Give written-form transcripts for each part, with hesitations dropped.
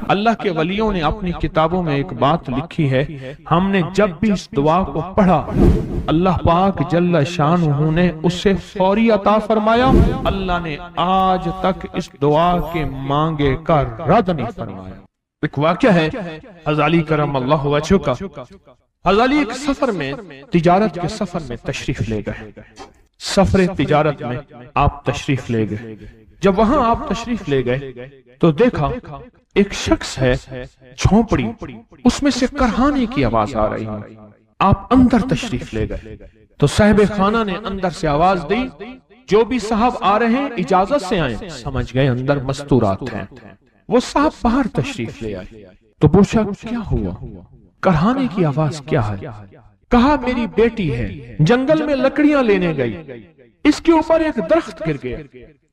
اللہ کے ولیوں نے اپنی کتابوں میں ایک بات لکھی ہے، ہم نے جب بھی اس دعا کو پڑھا اللہ پاک جل شانہ نے اسے فوری عطا فرمایا، اللہ نے آج تک اس دعا کے مانگے کا رد نہیں فرمایا۔ ایک واقعہ ہے حضرت علی کرم اللہ وجہہ کا۔ حضرت علی ایک سفر میں، تجارت کے سفر میں تشریف لے گئے، سفر تجارت میں آپ تشریف لے گئے۔ جب وہاں آپ تشریف لے گئے تو دیکھا ایک شخص ہے جھونپڑی، اس میں سے کرہانے کی آواز آ رہی ہے۔ آپ اندر تشریف لے گئے تو صاحب خانہ نے اندر سے آواز دی، جو بھی صاحب آ رہے ہیں اجازت سے آئیں۔ سمجھ گئے اندر مستورات ہیں۔ وہ صاحب باہر تشریف لے آئے تو پوچھا کیا ہوا، کرہانے کی آواز کیا ہے؟ کہا میری بیٹی ہے، جنگل میں لکڑیاں لینے گئی، اس کے اوپر ایک درخت گر گیا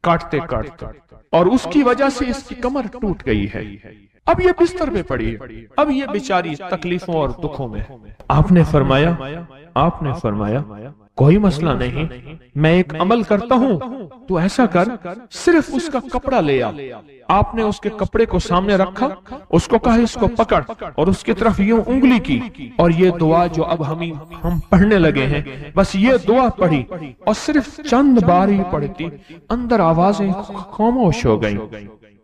کاٹتے کاٹتے، اور اس کی وجہ سے اس کی کمر ٹوٹ گئی ہے، اب یہ بستر پہ پڑی ہے، اب یہ بیچاری تکلیفوں اور دکھوں میں۔ آپ نے فرمایا کوئی مسئلہ نہیں، میں ایک عمل کرتا ہوں، تو ایسا کر صرف اس کا کپڑا لے آ۔ آپ نے اس کے کپڑے کو سامنے رکھا، اس کو کہا اس کو پکڑ، اور اس کی طرف یوں انگلی کی، اور یہ دعا جو اب ہم پڑھنے لگے ہیں، بس یہ دعا پڑھی، اور صرف چند بار ہی پڑھتی اندر آوازیں خاموش ہو گئیں،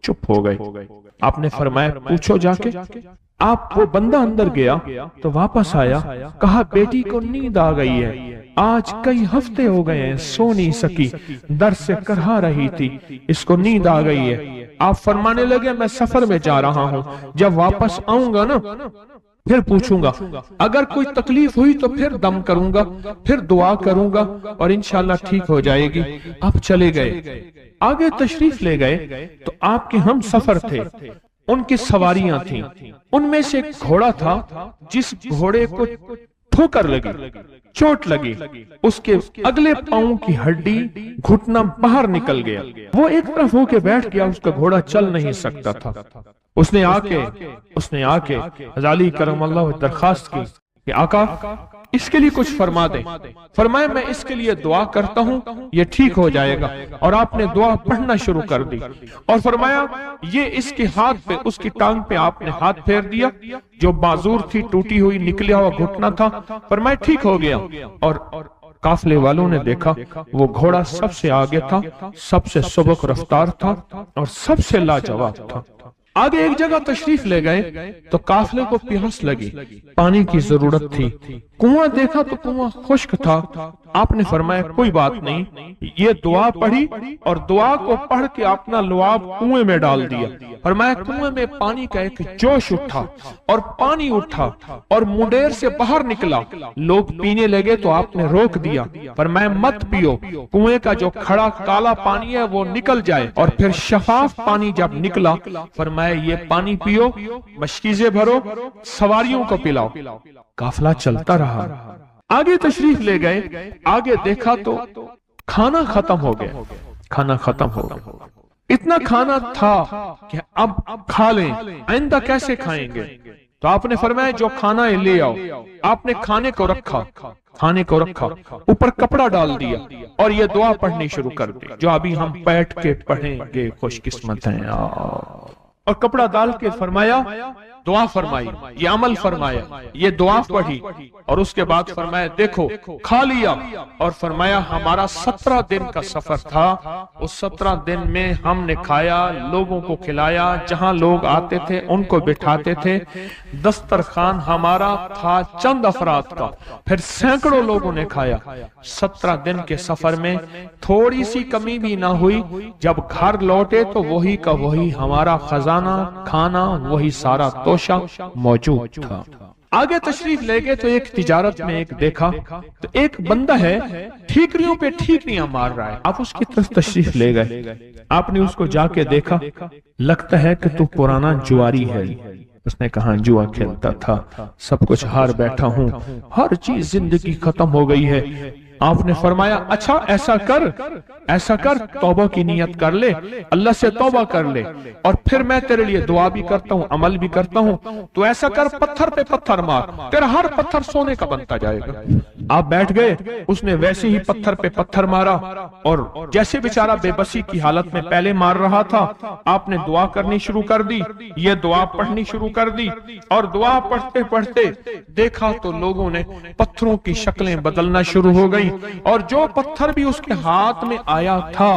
چپ ہو گئے۔ آپ نے فرمایا پوچھو جا کے۔ آپ وہ بندہ اندر گیا تو واپس آیا، کہا بیٹی کو نیند آ گئی ہے، آج کئی ہفتے ہو گئے ہیں سو نہیں سکی، در سے کرہا رہی تھی، اس کو نیند آ گئی ہے۔ آپ فرمانے لگے میں سفر میں جا رہا ہوں، جب واپس آؤں گا نا پھر پوچھوں گا، اگر کوئی تکلیف ہوئی تو پھر دم کروں گا، پھر دعا کروں گا، اور انشاءاللہ ٹھیک ہو جائے گی۔ آپ چلے گئے، آگے تشریف لے گئے تو آپ کے ہم سفر تھے، ان کی سواریاں تھیں، ان میں سے ایک گھوڑا تھا جس گھوڑے کو ٹھوکر لگی، چوٹ لگی، اس کے اگلے پاؤں کی ہڈی گھٹنا باہر نکل گیا، وہ ایک طرف ہو کے بیٹھ گیا، اس کا گھوڑا چل نہیں سکتا تھا۔ اس نے آ کے حضرت علی کرم اللہ درخواست کی کہ آقا اس کے لیے کچھ فرما دیں۔ فرمایا میں اس کے لیے دعا کرتا ہوں، یہ ٹھیک ہو جائے گا، اور آپ نے دعا پڑھنا شروع کر دی، اور فرمایا یہ اس کے ہاتھ پہ، اس کی ٹانگ پہ آپ نے ہاتھ پھیر دیا، جو معذور تھی، ٹوٹی ہوئی نکلیا ہوا گھٹنا تھا، فرمایا ٹھیک ہو گیا۔ اور قافلے والوں نے دیکھا وہ گھوڑا سب سے آگے تھا، سب سے سبک رفتار تھا، اور سب سے لاجواب تھا۔ آگے ایک جگہ تشریف لے گئے تو قافلے کو پیاس لگی، پانی کی ضرورت تھی، کنواں دیکھا تو کنواں خشک تھا۔ آپ نے فرمایا کوئی بات نہیں، یہ دعا پڑھی، اور دعا کو پڑھ کے اپنا لعاب کنویں میں ڈال دیا۔ فرمایا کنویں میں پانی کا ایک جوش اٹھا، اور پانی اٹھا اور منڈیر سے باہر نکلا، لوگ پینے لگے تو آپ نے روک دیا، فرمایا مت پیو، کنویں کا جو کھڑا کالا پانی ہے وہ نکل جائے، اور پھر شفاف پانی جب نکلا فرمایا یہ پانی پیو، مشکیزیں بھرو، سواریوں کو پلاؤ۔ قافلہ چلتا رہا، آگے تشریف لے گئے، آگے دیکھا تو کھانا ختم ہو گیا، اتنا کھانا تھا کہ اب کھا لیں، آئندہ کیسے کھائیں گے؟ تو آپ نے فرمایا جو کھانا ہے لے آؤ۔ آپ نے کھانے کو رکھا، اوپر کپڑا ڈال دیا، اور یہ دعا پڑھنی شروع کر دی جو ابھی ہم بیٹھ کے پڑھیں گے، خوش قسمت ہیں۔ اور کپڑا ڈال کے فرمایا دعا فرمائی، یہ عمل فرمایا، یہ دعا پڑھی، اور اس کے بعد فرمایا دیکھو کھا لیا، اور فرمایا ہمارا 17 دن کا سفر تھا، اس 17 دن میں ہم نے کھایا، لوگوں کو کھلایا، جہاں لوگ آتے تھے ان کو بٹھاتے تھے، دسترخوان ہمارا تھا چند افراد کا، پھر سینکڑوں لوگوں نے کھایا۔ 17 دن کے سفر میں تھوڑی سی کمی بھی نہ ہوئی، جب گھر لوٹے تو وہی کا وہی ہمارا خزانہ، کھانا وہی سارا توشہ موجود تھا۔ آگے تشریف لے گئے تو ایک تجارت میں ایک دیکھا تو ایک بندہ ہے ٹھیکریوں پہ ٹھیکریاں مار رہا ہے، آپ اس کی طرف تشریف لے گئے، آپ نے اس کو جا کے دیکھا، لگتا ہے کہ تو پرانا جواری ہے۔ اس نے کہا جوا کھیلتا تھا، سب کچھ ہار بیٹھا ہوں، ہر چیز زندگی ختم ہو گئی ہے، آپ نے فرمایا اچھا ایسا کر توبہ کی نیت کر لے، اللہ سے توبہ کر لے، اور پھر میں تیرے لیے دعا بھی کرتا ہوں، عمل بھی کرتا ہوں، تو ایسا کر پتھر پہ پتھر مار، تیرا ہر پتھر سونے کا بنتا جائے گا۔ آپ بیٹھ گئے، اس نے ویسے ہی پتھر پہ پتھر مارا، اور جیسے بیچارہ بے بسی کی حالت میں پہلے مار رہا تھا، آپ نے دعا کرنی شروع کر دی، یہ دعا پڑھنی شروع کر دی، اور دعا پڑھتے پڑھتے دیکھا تو لوگوں نے پتھروں کی شکلیں بدلنا شروع ہو گئی، اور جو پتھر بھی اس کے ہاتھ میں آیا تھا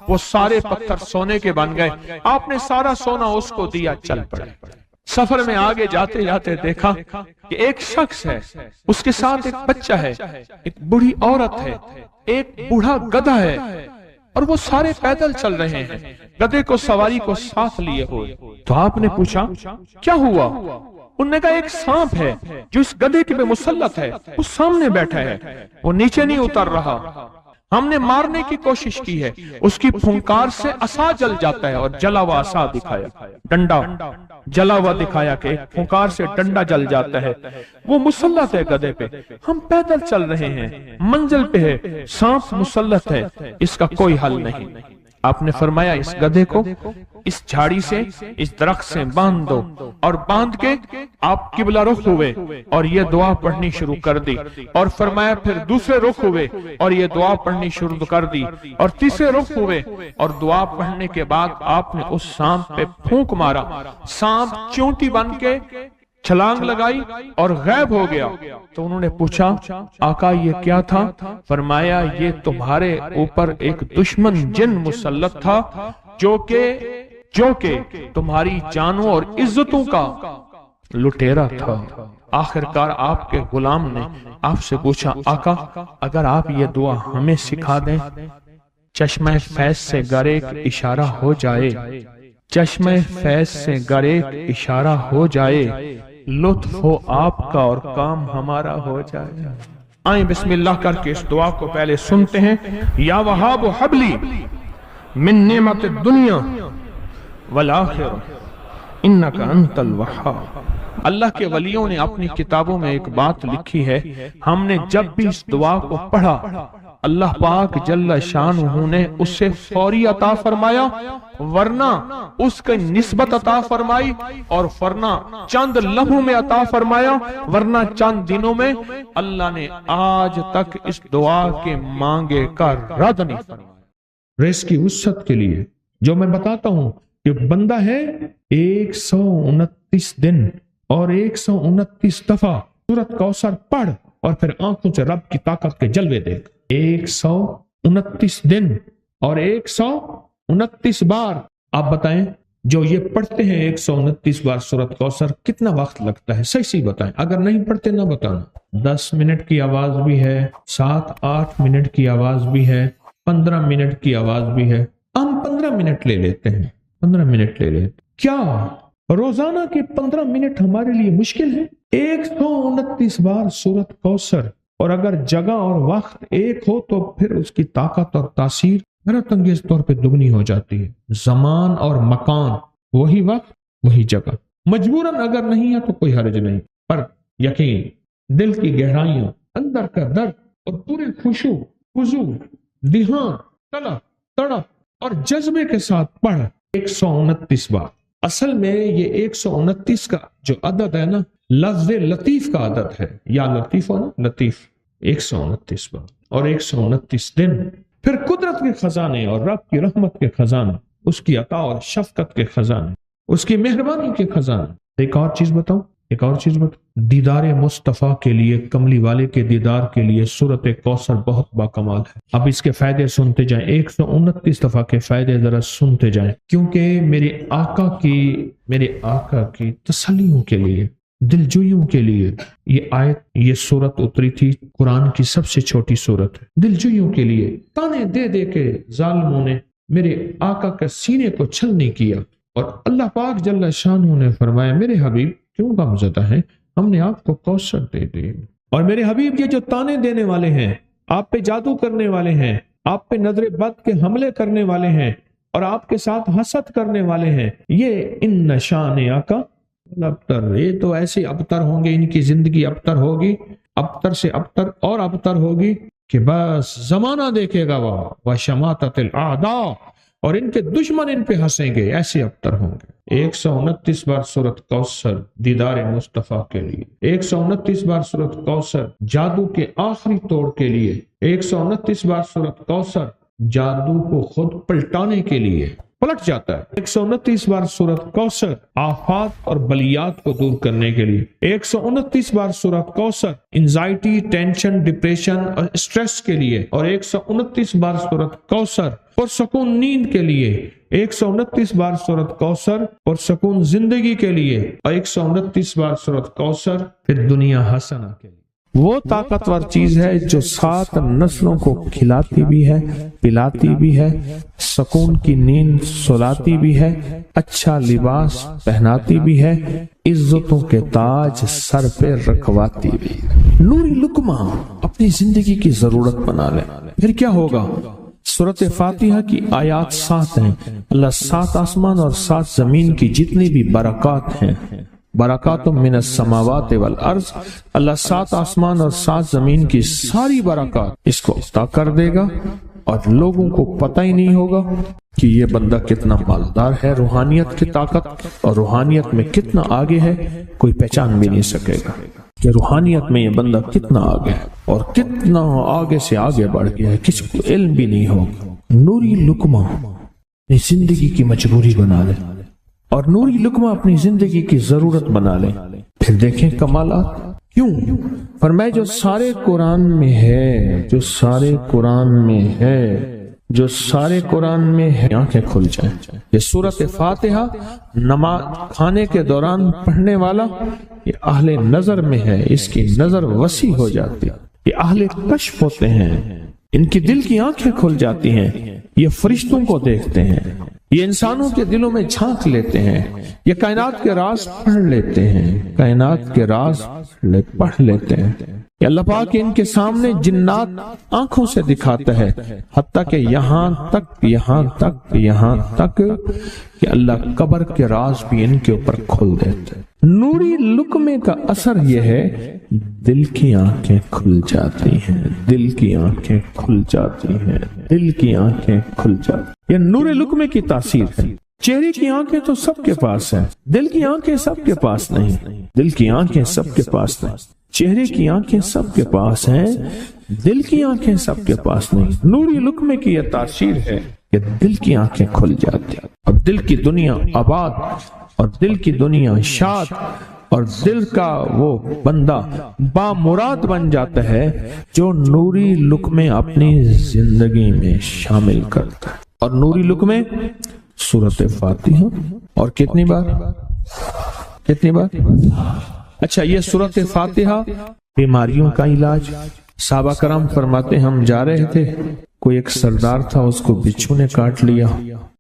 وہ سارے پتھر سونے کے بن گئے۔ آپ نے سارا سونا اس کو دیا، چل پڑے۔ سفر میں آگے جاتے جاتے دیکھا کہ ایک شخص ہے، اس کے ساتھ ایک بچہ ہے، ایک بوڑھی عورت ہے، ایک بوڑھا گدھا ہے، اور وہ سارے پیدل چل رہے ہیں، گدھے کو سواری کو ساتھ لیے ہوئے۔ تو آپ نے پوچھا کیا ہوا؟ انہوں نے کہا ایک سانپ ہے جو اس گدھے کے پہ مسلط ہے، وہ سامنے بیٹھا ہے، وہ نیچے نہیں اتر رہا، ہم نے مارنے کی کوشش کی ہے، اس کی پھنکار سے عصا جل جاتا ہے، اور جلا ہوا عصا دکھایا، ڈنڈا جلا ہوا دکھایا کہ ایک پھنکار سے ڈنڈا جل جاتا ہے، وہ مسلط ہے گدھے پہ، ہم پیدل چل رہے ہیں، منزل پہ ہے، سانپ مسلط ہے، اس کا کوئی حل نہیں۔ آپ نے فرمایا اس گدھے کو اس جھاڑی سے، اس درخت سے باندھ دو، اور باندھ کے آپ قبلہ رخ ہوئے اور یہ دعا پڑھنی شروع کر دی، اور فرمایا پھر دوسرے رخ ہوئے اور یہ دعا پڑھنی شروع کر دی، اور تیسرے رخ ہوئے، اور دعا پڑھنے کے بعد آپ نے اس سانپ پہ پھونک مارا، سانپ چونٹی بن کے چھلانگ لگائی اور غائب ہو گیا۔ تو انہوں نے پوچھا آقا یہ کیا تھا؟ فرمایا یہ تمہارے اوپر ایک دشمن جن مسلط تھا جو کہ تمہاری جانوں اور عزتوں کا لٹیرا تھا۔ آخرکار آپ کے غلام نے آپ سے پوچھا آقا اگر آپ یہ دعا ہمیں سکھا دیں، چشمہ فیض سے گر ایک اشارہ ہو جائے، چشمہ فیض سے گر ایک اشارہ ہو جائے، لطف ہو آپ کا اور کام ہمارا ہو جائے۔ آئیں بسم اللہ کر کے اس دعا کو پہلے سنتے ہیں۔ یا وہاب حبلی من نعمت الدنیا والآخرہ انک انت الوہاب۔ اللہ کے ولیوں نے اپنی کتابوں میں ایک بات لکھی ہے، ہم نے جب بھی اس دعا کو پڑھا اللہ پاک جل شانہ نے اسے فوری عطا فرمایا، ورنہ اس کی نسبت عطا فرمائی، اور ورنہ چند لمحوں میں عطا فرمایا، ورنہ چند دنوں میں۔ اللہ نے آج تک اس دعا کے مانگے کا رد نہیں فرمایا۔ رزق کی وسعت کے لیے جو میں بتاتا ہوں کہ بندہ ہے 129 دن اور 129 دفعہ سورۃ کوثر پڑھ اور پھر آنکھوں سے رب کی طاقت کے جلوے دیکھ۔ 129 دن اور 129 بار۔ آپ بتائیں جو یہ پڑھتے ہیں 129 بار سورۃ کوثر کتنا وقت لگتا ہے؟ صحیح بتائیں، اگر نہیں پڑھتے نہ بتانا۔ 10 منٹ کی آواز بھی ہے، 7-8 منٹ کی آواز بھی ہے، 15 منٹ کی آواز بھی ہے، ہم 15 منٹ لے لیتے ہیں، 15 منٹ لے لیتے۔ کیا روزانہ کے 15 منٹ ہمارے لیے مشکل ہے؟ 129 بار سورۃ کوثر، اور اگر جگہ اور وقت ایک ہو تو پھر اس کی طاقت اور تاثیر حیرت انگیز طور پہ دگنی ہو جاتی ہے۔ زمان اور مکان، وہی وقت وہی جگہ، مجبوراً اگر نہیں ہے تو کوئی حرج نہیں، پر یقین، دل کی گہرائیوں، اندر کا درد اور پورے خشوع خضوع، دھیان، طلب تڑپ اور جذبے کے ساتھ پڑھ 129 بار۔ اصل میں یہ 129 کا جو عدد ہے نا، لفظ لطیف کا عدد ہے، یا لطیف ہو نا، لطیف، 129 بار اور 129 دن۔ پھر قدرت کے خزانے اور رب کی رحمت کے خزانے، اس کی عطا اور شفقت کے خزانے، اس کی مہربانی کے خزانے۔ ایک اور چیز بتاؤں، دیدار مصطفیٰ کے لیے، کملی والے کے دیدار کے لیے سورۃ کوثر بہت باکمال ہے۔ اب اس کے فائدے سنتے جائیں، 129 دفعہ کے فائدے ذرا سنتے جائیں، کیونکہ میرے آقا کی تسلیوں کے لیے، دلجوئیوں کے لیے یہ آیت، یہ سورت اتری تھی۔ قرآن کی سب سے چھوٹی سورت ہے۔ دلجوئیوں کے لیے تانے دے دے کے ظالموں نے میرے آقا کے سینے کو چھلنی کیا، اور اللہ پاک جل شانہ نے فرمایا میرے حبیب کیوں غمزدہ ہیں، ہم نے آپ کو کوثر دے دی۔ اور میرے حبیب یہ جو تانے دینے والے ہیں، آپ پہ جادو کرنے والے ہیں، آپ پہ نظر بد کے حملے کرنے والے ہیں، اور آپ کے ساتھ حسد کرنے والے ہیں، یہ ان نشان آقا ابتر، یہ تو ایسے ابتر ہوں گے، ان کی زندگی ابتر ہوگی، ابتر سے ابتر اور ابتر ہوگی، کہ بس زمانہ دیکھے گا وہ شماتت الاعداء، اور ان کے دشمن ان پہ ہنسیں گے، ایسے ابتر ہوں گے۔ 129 بار سورۃ کوثر دیدار مصطفیٰ کے لیے، 129 بار سورۃ کوثر جادو کے آخری توڑ کے لیے، 129 بار سورۃ کوثر جادو کو خود پلٹانے کے لیے، پلٹ جاتا ہے۔ 129 بار سورۃ کوثر آفات اور بلیات کو دور کرنے کے لیے، 129 بار سورۃ کوثر انزائٹی، ٹینشن، ڈپریشن اور اسٹریس کے لیے، اور 129 بار سورۃ کوثر پرسکون نیند کے لیے، 129 بار سورۃ کوثر پرسکون زندگی کے لیے، اور 129 بار سورۃ کوثر پھر دنیا حسنہ کے لیے۔ وہ طاقتور چیز ہے جو 7 نسلوں کو کھلاتی بھی ہے، پلاتی بھی ہے، سکون کی نیند سلاتی بھی ہے، اچھا لباس پہناتی بھی ہے، عزتوں کے تاج سر پہ رکھواتی بھی ہے۔ نوری لقمہ اپنی زندگی کی ضرورت بنا لے، پھر کیا ہوگا؟ سورۃ فاتحہ کی آیات 7 ہیں۔ اللہ 7 آسمان اور 7 زمین کی جتنی بھی برکات ہیں، برکات من السماوات والارض، اللہ 7 آسمان اور 7 زمین کی ساری برکات اس کو عطا کر دے گا، اور لوگوں کو پتہ ہی نہیں ہوگا کہ یہ بندہ کتنا مالدار ہے، روحانیت کی طاقت اور روحانیت میں کتنا آگے ہے، کوئی پہچان بھی نہیں سکے گا کہ روحانیت میں یہ بندہ کتنا آگے ہے اور کتنا آگے سے آگے بڑھ گیا ہے، کسی کو علم بھی نہیں ہوگا۔ نوری لقمہ اپنی زندگی کی مجبوری بنا لے، اور نوری لقمہ اپنی زندگی کی ضرورت بنا لے، پھر دیکھیں کمالات۔ کیوں؟ فرمائے جو سارے قرآن میں ہے، جو سارے قرآن میں ہے، جو سارے قرآن میں ہے، آنکھیں کھل جائیں۔ یہ سورۃ فاتحہ نماز کھانے کے دوران پڑھنے والا یہ اہل نظر میں ہے، اس کی نظر وسیع ہو جاتی ہے، یہ اہل کشف ہوتے ہیں، ان کی دل کی آنکھیں کھل جاتی ہیں، یہ فرشتوں کو دیکھتے ہیں، یہ انسانوں کے دلوں میں جھانک لیتے ہیں، یہ کائنات کے راز پڑھ لیتے ہیں، کائنات کے راز پڑھ لیتے ہیں۔ کہ اللہ پاک ان کے سامنے جنات آنکھوں سے دکھاتا ہے، حتیٰ کہ یہاں تک کہ اللہ قبر کے راز بھی ان کے اوپر کھول دیتے ہیں۔ نوری لقمے کا اثر یہ ہے، دل کی آنکھیں کھل جاتی ہیں، دل کی آنکھیں کھل جاتی ہیں، دل کی آنکھیں کھل جاتی ہیں۔ یہ نور لقمے کی تاثیر ہے۔ چہرے کی آنکھیں تو سب کے پاس ہیں، دل کی آنکھیں سب کے پاس نہیں، دل کی آنکھیں سب کے پاس نہیں، چہرے کی آنکھیں سب کے پاس ہیں، دل کی آنکھیں سب کے پاس نہیں۔ نوری لقمے کی یہ تاثیر ہے کہ دل کی آنکھیں کھل جاتی ہیں، اور دل کی دنیا آباد، اور دل کی دنیا شاد، اور دل کا وہ بندہ بامراد بن جاتا ہے جو نوری لقمے اپنی زندگی میں شامل کرتا ہے۔ اور نوری لقمے سورۃ فاتحہ، اور کتنی بار؟ اچھا، یہ سورۃ فاتحہ بیماریوں کا علاج۔ صحابہ کرام فرماتے ہم جا رہے تھے، کوئی ایک سردار تھا، اس کو بچھو نے کاٹ لیا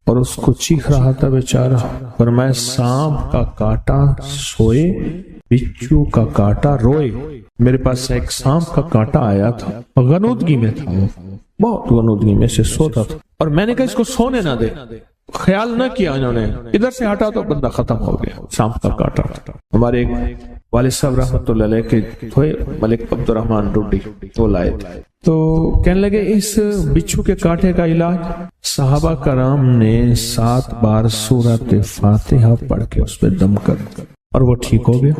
اور اس کو چیخ رہا تھا بیچارہ، فرمایا سانپ کا کاٹا سوئے، بچھو کا کاٹا روئے۔ میرے پاس ایک سانپ کا کاٹا آیا تھا، غنودگی میں تھا، وہ بہت غنودگی میں سے سوتا تھا، اور میں نے کہا اس کو سونے نہ دے، خیال نہ کیا انہوں نے، ادھر سے ہٹا تو بندہ ختم ہو گیا، سانپ کا کاٹا تھا۔ ہمارے ایک والد صاحب رحمۃ اللہ علیہ کے تھے، ملک عبد الرحمن ڈوڈی، وہ لائے تھے، تو کہنے لگے اس بچھو کے کاٹے کا علاج، صحابہ کرام نے 7 بار سورۃ فاتحہ پڑھ کے اس پہ دم کر اور وہ ٹھیک ہو گیا۔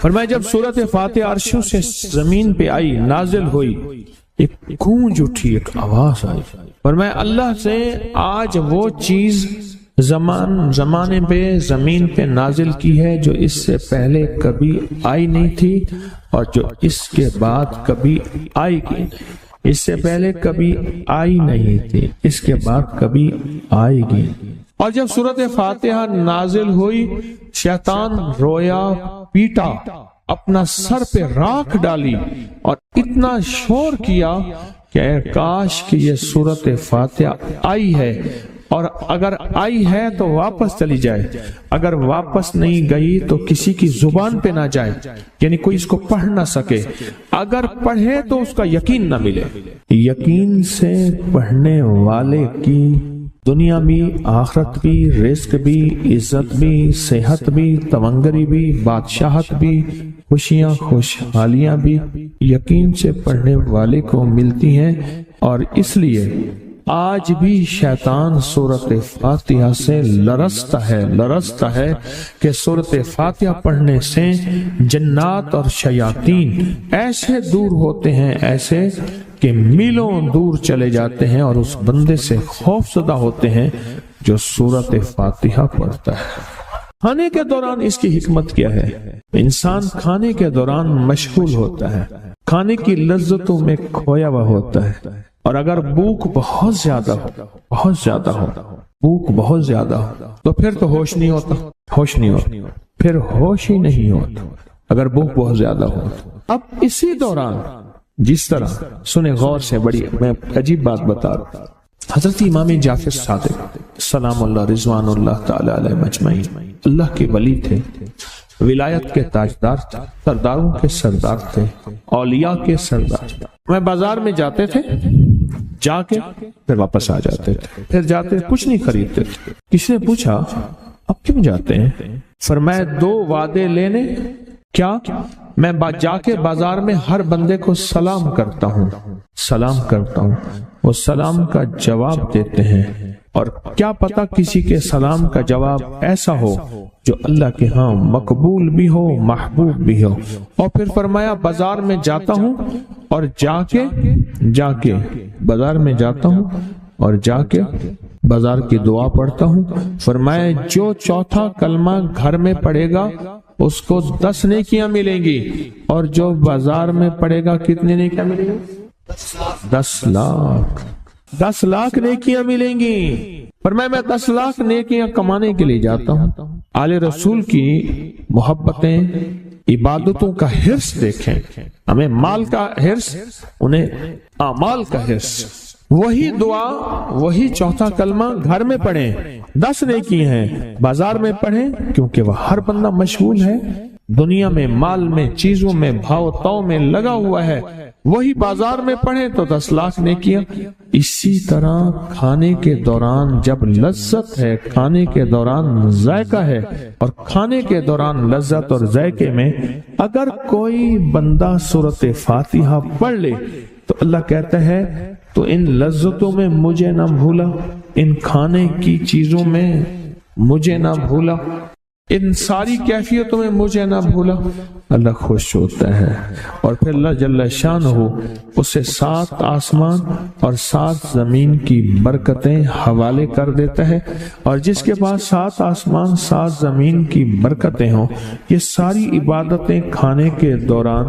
فرمایا جب سورۃ فاتحہ عرشوں سے زمین پہ آئی، نازل ہوئی، ایک گونج اٹھی، ایک آواز آئی، فرمایا اللہ سے آج وہ چیز زمانے پہ زمین پہ نازل کی ہے جو اس سے پہلے کبھی آئی نہیں تھی، اور جو اس کے بعد کبھی آئے گی نہیں۔ اس سے پہلے کبھی آئی نہیں تھی، اس کے بعد کبھی آئے گی۔ اور جب سورۃ فاتحہ نازل ہوئی، شیطان رویا، پیٹا، اپنا سر پہ راکھ ڈالی اور اتنا شور کیا کہ کاش کہ یہ سورۃ فاتحہ آئی ہے، اور اگر آئی ہے تو واپس چلی جائے، اگر واپس نہیں گئی تو کسی کی زبان پہ نہ جائے، یعنی کوئی اس کو پڑھ نہ سکے، اگر پڑھے تو اس کا یقین نہ ملے۔ یقین سے پڑھنے والے کی دنیا بھی، آخرت بھی، رزق بھی، عزت بھی، صحت بھی، تونگری بھی، بادشاہت بھی، خوشیاں خوشحالیاں بھی یقین سے پڑھنے والے کو ملتی ہیں۔ اور اس لیے آج بھی شیطان سورۃ فاتحہ سے لرزتا ہے کہ سورۃ فاتحہ پڑھنے سے جنات اور شیاطین ایسے دور ہوتے ہیں، ایسے کہ میلوں دور چلے جاتے ہیں، اور اس بندے سے خوف زدہ ہوتے ہیں جو سورۃ فاتحہ پڑھتا ہے۔ کھانے کے دوران اس کی حکمت کیا ہے؟ انسان کھانے کے دوران مشغول ہوتا ہے، کھانے کی لذتوں میں کھویا ہوا ہوتا ہے، اور اگر بھوک بہت زیادہ ہو بھوک بہت زیادہ ہو تو پھر تو ہوش نہیں ہوتا، پھر ہوش ہی نہیں ہوتا اگر بھوک بہت زیادہ ہو۔ اب اسی دوران جس طرح سنے غور سے، بڑی میں عجیب بات بتا رہا ہوں، حضرت امام جعفر صادق سلام اللہ رضوان اللہ تعالی علیہ مجمعین اللہ کے ولی تھے، ولایت کے تاجدار تھے، سرداروں کے سردار تھے، اولیاء کے سردار تھے۔ میں بازار میں جاتے تھے، جا کے پھر واپس آ جاتے تھے، پھر جاتے کچھ نہیں خریدتے تھے۔ کسی نے پوچھا اب کیوں جاتے ہیں؟ فرمایا 2 وعدے لینے، کیا میں جا کے بازار میں ہر بندے کو سلام کرتا ہوں، وہ سلام کا جواب دیتے ہیں، اور کیا پتا کسی کے سلام کا جواب ایسا ہو جو اللہ کے ہاں مقبول بھی ہو، محبوب بھی ہو۔ اور پھر فرمایا بازار میں جاتا ہوں اور جا کے بازار میں جاتا ہوں اور جا کے بازار کی دعا پڑھتا ہوں۔ فرمایا جو چوتھا کلمہ گھر میں پڑھے گا اس کو 10 نیکیاں ملیں گی، اور جو بازار میں پڑھے گا کتنے نیکیاں ملیں گی؟ 10 لاکھ نیکیاں ملیں گی۔ فرمایا میں 10 لاکھ نیکیاں کمانے کے لیے جاتا ہوں۔ آل رسول کی محبتیں، عبادتوں کا حرص دیکھیں، ہمیں مال کا حرص، انہیں اعمال کا حرص۔ وہی دعا، وہی چوتھا کلمہ گھر میں پڑھیں، 10 نیکی ہیں، بازار میں پڑھیں کیونکہ وہ ہر بندہ مشغول ہے، دنیا میں، مال میں، چیزوں میں، بھاؤ تاؤ میں لگا ہوا ہے، وہی بازار میں پڑھیں تو 10 لاکھ نیکیاں۔ اسی طرح کھانے کے دوران جب لذت ہے، کھانے کے دوران ذائقہ ہے، اور کھانے کے دوران لذت اور ذائقے میں اگر کوئی بندہ سورۃ فاتحہ پڑھ لے تو اللہ کہتا ہے تو ان لذتوں میں مجھے نہ بھولا، ان کھانے کی چیزوں میں مجھے نہ بھولا، ان ساری کیفیتوں میں مجھے نہ بھولا۔ اللہ خوش ہوتا ہے، اور پھر اللہ جل شانہ اسے 7 آسمان اور 7 زمین کی برکتیں حوالے کر دیتا ہے، اور جس کے پاس 7 آسمان 7 زمین کی برکتیں ہوں، یہ ساری عبادتیں کھانے کے دوران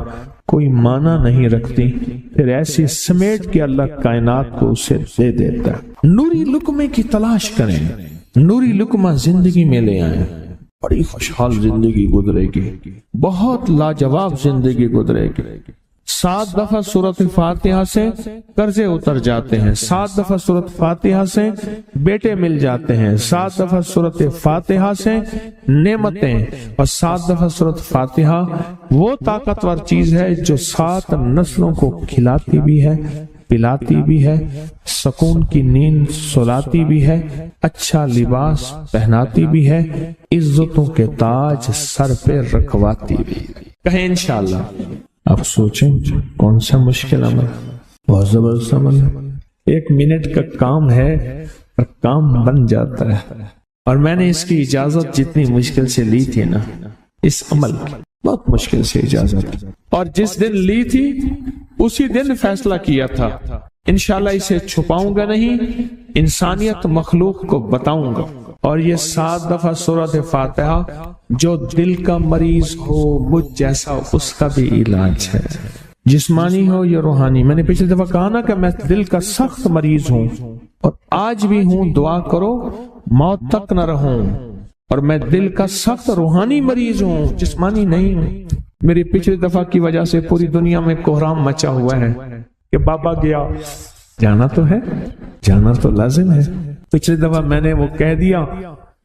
کوئی معنی نہیں رکھتی، پھر ایسی سمیٹ کے اللہ کائنات کو اسے دے دیتا ہے۔ نوری لقمے کی تلاش کریں، نوری لقمہ زندگی میں لے آئیں، بڑی خوشحال زندگی گزرے گی، بہت لاجواب زندگی گزرے گی۔ 7 دفعہ سورۃ فاتحہ سے قرضے اتر جاتے ہیں، 7 دفعہ سورۃ فاتحہ سے بیٹے مل جاتے ہیں، 7 دفعہ سورۃ فاتحہ سے نعمتیں، اور 7 دفعہ سورۃ فاتحہ وہ طاقتور چیز ہے جو 7 نسلوں کو کھلاتی بھی ہے، پلاتی بھی ہے، سکون کی نیند سلاتی بھی ہے، اچھا لباس پہناتی بھی ہے، عزتوں کے تاج سر پہ رکھواتی بھی۔ کہیں انشاءاللہ۔ اب سوچیں کون سا مشکل عمل، بہت زبردست عمل ہے، 1 منٹ کا کام ہے اور کام بن جاتا ہے۔ اور میں نے اس کی اجازت جتنی مشکل سے لی تھی نا، اس عمل بہت مشکل سے اجازت، اور جس دن لی تھی اسی دن فیصلہ کیا تھا انشاءاللہ اسے چھپاؤں گا نہیں، انسانیت مخلوق کو بتاؤں گا۔ اور یہ 7 دفعہ سورۃ فاتحہ جو دل کا مریض ہو مجھ جیسا، اس کا بھی علاج ہے، جسمانی ہو یا روحانی۔ میں نے پچھلی دفعہ کہا نا کہ میں دل کا سخت مریض ہوں اور آج بھی ہوں، دعا کرو موت تک نہ رہوں، اور میں دل کا سخت روحانی مریض ہوں، جسمانی نہیں ہوں۔ میری پچھلی دفعہ کی وجہ سے پوری دنیا میں کوہرام مچا ہوا ہے کہ بابا گیا، جانا تو ہے، جانا تو لازم ہے۔ پچھلی دفعہ میں نے وہ کہہ دیا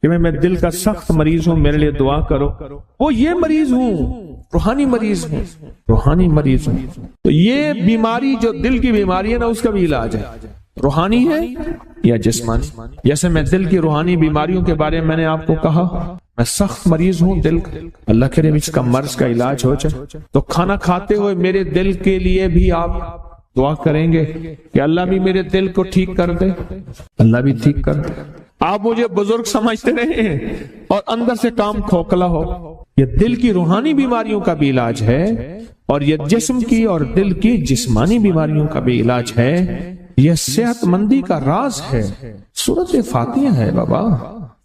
کہ میں دل کا سخت مریض ہوں، میرے لیے دعا کرو، وہ یہ مریض ہوں، روحانی مریض ہوں، روحانی مریض ہوں۔ تو یہ بیماری جو دل کی بیماری ہے نا، اس کا بھی علاج ہے، روحانی ہے یا جسمانی؟ جیسے میں دل کی روحانی بیماریوں کے بارے میں نے آپ کو کہا، میں سخت مریض ہوں دل کا، اللہ کرے اس کا مرض کا علاج ہو جائے، تو کھانا کھاتے ہوئے میرے دل کے لیے بھی آپ دعا کریں گے کہ اللہ بھی میرے دل کو ٹھیک کر دے، اللہ بھی ٹھیک کر دے۔ آپ مجھے بزرگ سمجھتے رہے ہیں اور اندر سے کام کھوکھلا ہو، یہ دل کی روحانی بیماریوں کا بھی علاج ہے، اور یہ جسم کی اور دل کی جسمانی بیماریوں کا بھی علاج ہے، یہ صحت مندی کا راز ہے۔ سورۃ فاتحہ ہے بابا،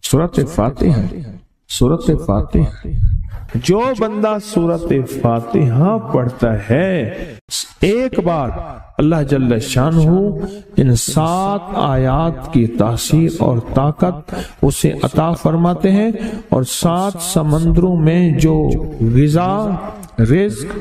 سورۃ فاتحہ، سورۃ فاتحہ۔ جو بندہ سورۃ فاتحہ پڑھتا ہے ایک بار، اللہ جل شانہ ان 7 آیات کی تاثیر اور طاقت اسے عطا فرماتے ہیں، اور 7 سمندروں میں جو غذا، رزق،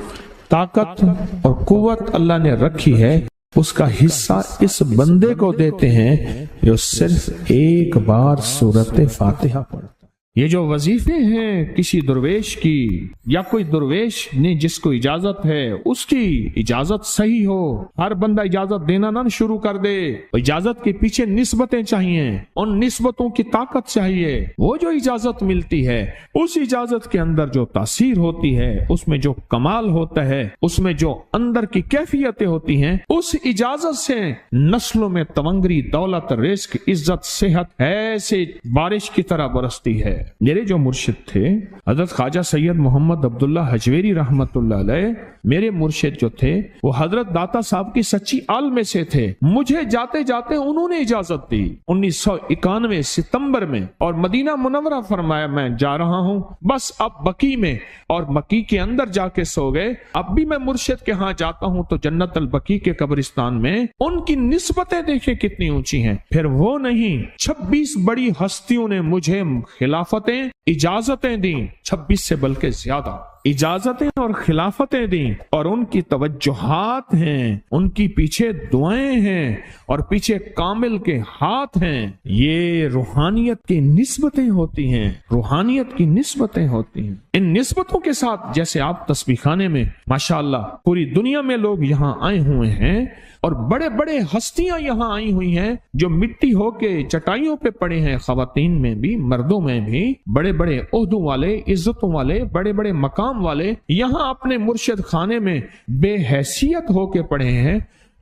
طاقت اور قوت اللہ نے رکھی ہے اس کا حصہ اس بندے کو دیتے ہیں جو صرف ایک بار سورۃ فاتحہ پڑھتا ہے۔ یہ جو وظیفے ہیں کسی درویش کی، یا کوئی درویش نے جس کو اجازت ہے اس کی اجازت صحیح ہو، ہر بندہ اجازت دینا نہ شروع کر دے، اجازت کے پیچھے نسبتیں چاہیے، ان نسبتوں کی طاقت چاہیے۔ وہ جو اجازت ملتی ہے اس اجازت کے اندر جو تاثیر ہوتی ہے، اس میں جو کمال ہوتا ہے، اس میں جو اندر کی کیفیتیں ہوتی ہیں، اس اجازت سے نسلوں میں تونگری، دولت، رزق، عزت، صحت ایسے بارش کی طرح برستی ہے۔ میرے جو مرشد تھے حضرت خواجہ سید محمد عبداللہ حجویری رحمت اللہ علیہ، میرے مرشد جو تھے وہ حضرت داتا صاحب کی سچی آل میں سے تھے۔ مجھے جاتے جاتے انہوں نے اجازت دی 1991 ستمبر میں، اور مدینہ منورہ فرمایا میں جا رہا ہوں، بس اب بقی میں، اور بقی کے اندر جا کے سو گئے۔ اب بھی میں مرشد کے ہاں جاتا ہوں تو جنت البقیع کے قبرستان میں ان کی نسبتیں دیکھیں کتنی اونچی ہیں۔ پھر وہ نہیں، 26 بڑی ہستیوں نے مجھے خلافتیں، اجازتیں دیں، 26 سے بلکہ زیادہ اجازتیں اور خلافتیں دیں، اور ان کی توجہات ہیں، ان کی پیچھے دعائیں ہیں، اور پیچھے کامل کے ہاتھ ہیں۔ یہ روحانیت کی نسبتیں ہوتی ہیں، روحانیت کی نسبتیں ہوتی ہیں۔ ان نسبتوں کے ساتھ جیسے آپ تسبیح خانے میں ماشاءاللہ پوری دنیا میں لوگ یہاں آئے ہوئے ہیں، اور بڑے بڑے ہستیاں یہاں آئی ہوئی ہیں جو مٹی ہو کے چٹائیوں پہ پڑے ہیں، خواتین میں بھی مردوں میں بھی، بڑے بڑے عہدوں والے، عزتوں والے، بڑے بڑے مقام والے یہاں اپنے مرشد خانے میں بے حیثیت ہو کے پڑے ہیں۔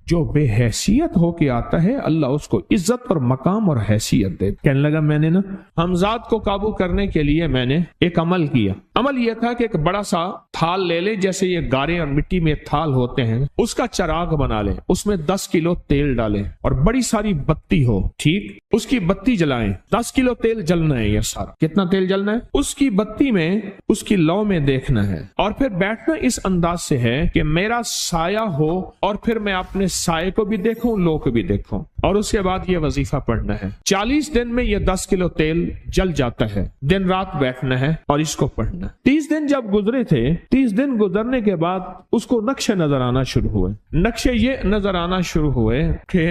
جو بے حیثیت ہو کے آتا ہے اللہ اس کو عزت اور مقام اور حیثیت دے۔ کہنے لگا میں نے نا حمزات کو قابو کرنے کے لیے میں نے ایک عمل کیا۔ عمل یہ تھا کہ ایک بڑا سا تھال لے لیں، جیسے یہ گارے اور مٹی میں تھال ہوتے ہیں، اس کا چراغ بنا لیں، اس میں 10 کلو تیل ڈالیں اور بڑی ساری بتی ہو، ٹھیک، اس کی بتی جلائیں۔ 10 کلو تیل جلنا ہے، یہ سارا کتنا تیل جلنا ہے، اس کی بتی میں، اس کی لو میں دیکھنا ہے، اور پھر بیٹھنا اس انداز سے ہے کہ میرا سایہ ہو، اور پھر میں اپنے سائے کو بھی دیکھوں، لو کو بھی دیکھوں، اور اس کے بعد یہ وظیفہ پڑھنا ہے۔ 40 دن میں یہ 10 کلو تیل جل جاتا ہے، دن رات بیٹھنا ہے اور اس کو پڑھنا ہے۔ 30 دن جب گزرے تھے، 30 دن گزرنے کے بعد اس کو نقشے نظر آنا شروع ہوئے۔ نقشے یہ نظر آنا شروع ہوئے کہ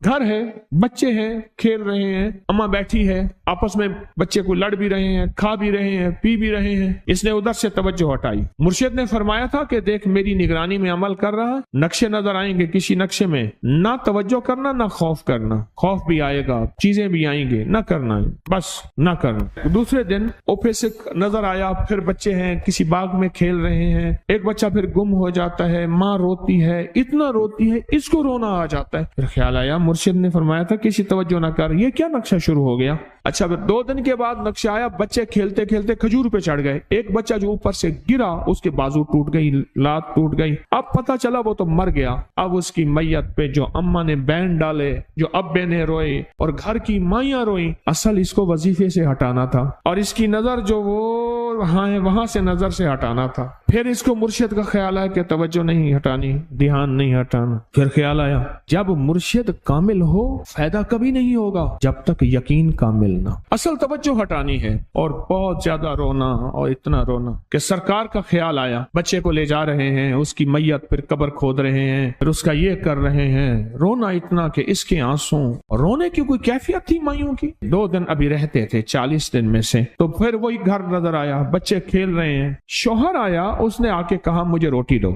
گھر ہے، بچے ہیں، کھیل رہے ہیں، اماں بیٹھی ہے، آپس میں بچے کو لڑ بھی رہے ہیں، کھا بھی رہے ہیں، پی بھی رہے ہیں۔ اس نے ادھر سے توجہ ہٹائی۔ مرشد نے فرمایا تھا کہ دیکھ میری نگرانی میں عمل کر رہا، نقشے نظر آئیں گے، کسی نقشے میں نہ توجہ کرنا نہ خوف کرنا، خوف بھی آئے گا، چیزیں بھی آئیں گے، نہ کرنا، بس نہ کرنا۔ دوسرے دن اوپے سے نظر آیا، پھر بچے ہیں کسی باغ میں کھیل رہے ہیں، ایک بچہ پھر گم ہو جاتا ہے، ماں روتی ہے، اتنا روتی ہے اس کو رونا آ جاتا ہے۔ پھر خیال آیا مرشد نے فرمایا تھا کسی توجہ نہ کر، یہ کیا نقشہ شروع ہو گیا۔ اچھا پھر 2 دن کے بعد نقشہ آیا، بچے کھیلتے کھیلتے کھجور پہ چڑھ گئے، ایک بچہ جو اوپر سے گرا اس کے بازو ٹوٹ گئی، لات ٹوٹ گئی، اب پتہ چلا وہ تو مر گیا۔ اب اس کی میت پہ جو اماں نے بین ڈالے، جو ابے نے روئے اور گھر کی مائیاں روئیں، اصل اس کو وظیفے سے ہٹانا تھا، اور اس کی نظر جو وہ وہاں سے نظر سے ہٹانا تھا۔ پھر اس کو مرشد کا خیال آیا کہ توجہ نہیں ہٹانی، دھیان نہیں ہٹانا۔ پھر خیال آیا جب مرشد کامل ہو فائدہ کبھی نہیں ہوگا جب تک یقین کامل نہ، اصل توجہ ہٹانی ہے۔ اور بہت زیادہ رونا اور اتنا رونا کہ سرکار کا خیال آیا، بچے کو لے جا رہے ہیں، اس کی میت پھر قبر کھود رہے ہیں، پھر اس کا یہ کر رہے ہیں، رونا اتنا کہ اس کے آنسوں، رونے کی کوئی کیفیت تھی مائیوں کی۔ 2 دن ابھی رہتے تھے 40 دن میں سے، تو پھر وہی گھر نظر آیا، بچے کھیل رہے ہیں، شوہر آیا، اس نے آ کے کہا مجھے روٹی دو۔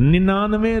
99